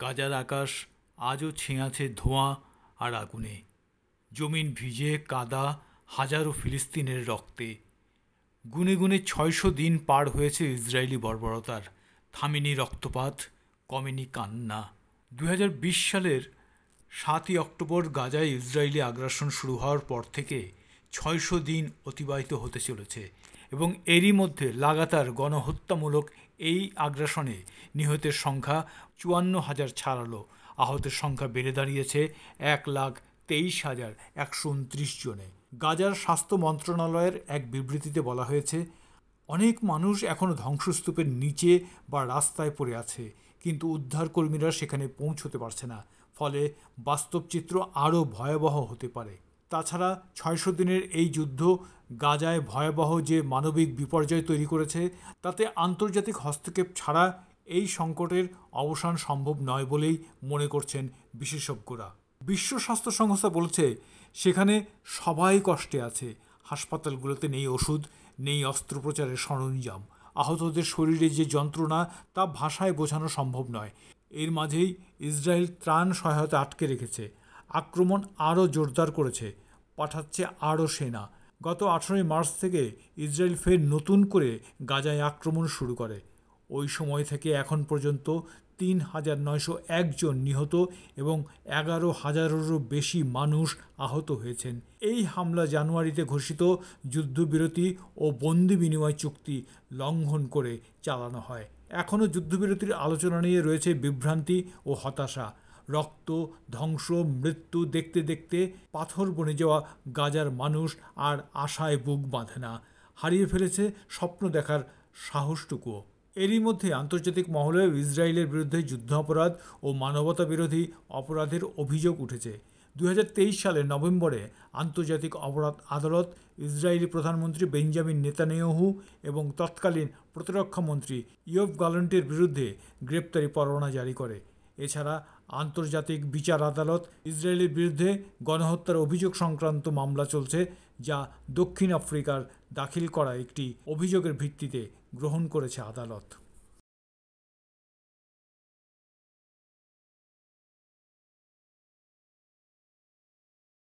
গাজার আকাশ আজও ছেয়ে আছে ধোঁয়া আর আগুনে। জমিন ভিজে কাদা হাজারো ফিলিস্তিনের রক্তে। গুনে গুনে ৬০০ দিন পার হয়েছে ইসরায়েলি বর্বরতার। থামেনি রক্তপাত, কমেনি কান্না। ২০২০ সালের ৭ই অক্টোবর গাজায় ইসরায়েলি আগ্রাসন শুরু হওয়ার পর থেকে ৬০০ দিন অতিবাহিত হতে চলেছে এবং এরই মধ্যে লাগাতার গণহত্যামূলক এই আগ্রাসনে নিহতের সংখ্যা ৫৪,০০০ ছাড়ালো। আহতের সংখ্যা বেড়ে দাঁড়িয়েছে ১,২৩,১২৯ জনে। গাজার স্বাস্থ্য মন্ত্রণালয়ের এক বিবৃতিতে বলা হয়েছে, অনেক মানুষ এখনও ধ্বংসস্তূপের নিচে বা রাস্তায় পড়ে আছে, কিন্তু উদ্ধারকর্মীরা সেখানে পৌঁছতে পারছে না। ফলে বাস্তব চিত্র আরও ভয়াবহ হতে পারে। তাছাড়া ৬০০ দিনের এই যুদ্ধ গাজায় ভয়াবহ যে মানবিক বিপর্যয় তৈরি করেছে, তাতে আন্তর্জাতিক হস্তক্ষেপ ছাড়া এই সংকটের অবসান সম্ভব নয় বলেই মনে করছেন বিশেষজ্ঞরা। বিশ্ব স্বাস্থ্য সংস্থা বলছে, সেখানে সবাই কষ্টে আছে। হাসপাতালগুলোতে নেই ওষুধ, নেই অস্ত্রোপচারের সরঞ্জাম। আহতদের শরীরে যে যন্ত্রণা তা ভাষায় বোঝানো সম্ভব নয়। এর মাঝেই ইসরায়েল ত্রাণ সহায়তা আটকে রেখেছে, আক্রমণ আরও জোরদার করেছে, পাঠাচ্ছে আরও সেনা। গত ১৮ই মার্চ থেকে ইসরায়েল ফের নতুন করে গাজায় আক্রমণ শুরু করে। ওই সময় থেকে এখন পর্যন্ত ৩,৯০১ জন নিহত এবং ১১,০০০-এরও বেশি মানুষ আহত হয়েছেন। এই হামলা জানুয়ারিতে ঘোষিত যুদ্ধবিরতি ও বন্দি বিনিময় চুক্তি লঙ্ঘন করে চালানো হয়। এখনও যুদ্ধবিরতির আলোচনা নিয়ে রয়েছে বিভ্রান্তি ও হতাশা। রক্ত, ধ্বংস, মৃত্যু দেখতে দেখতে পাথর বনে যাওয়া গাজার মানুষ আর আশায় বুক বাঁধে না, হারিয়ে ফেলেছে স্বপ্ন দেখার সাহসটুকুও। এরই মধ্যে আন্তর্জাতিক মহলে ইসরায়েলের বিরুদ্ধে যুদ্ধাপরাধ ও মানবতা বিরোধী অপরাধের অভিযোগ উঠেছে। ২০২৩ সালের নভেম্বরে আন্তর্জাতিক অপরাধ আদালত ইসরায়েলি প্রধানমন্ত্রী বেঞ্জামিন নেতানিয়াহু এবং তৎকালীন প্রতিরক্ষা মন্ত্রী ইয়োভ গ্যালান্টের বিরুদ্ধে গ্রেপ্তারি পরোয়ানা জারি করে। এছাড়া আন্তর্জাতিক বিচার আদালত ইসরায়েলের বিরুদ্ধে গণহত্যার অভিযোগ সংক্রান্ত মামলা চলছে, যা দক্ষিণ আফ্রিকার দাখিল করা একটি অভিযোগের ভিত্তিতে গ্রহণ করেছে আদালত।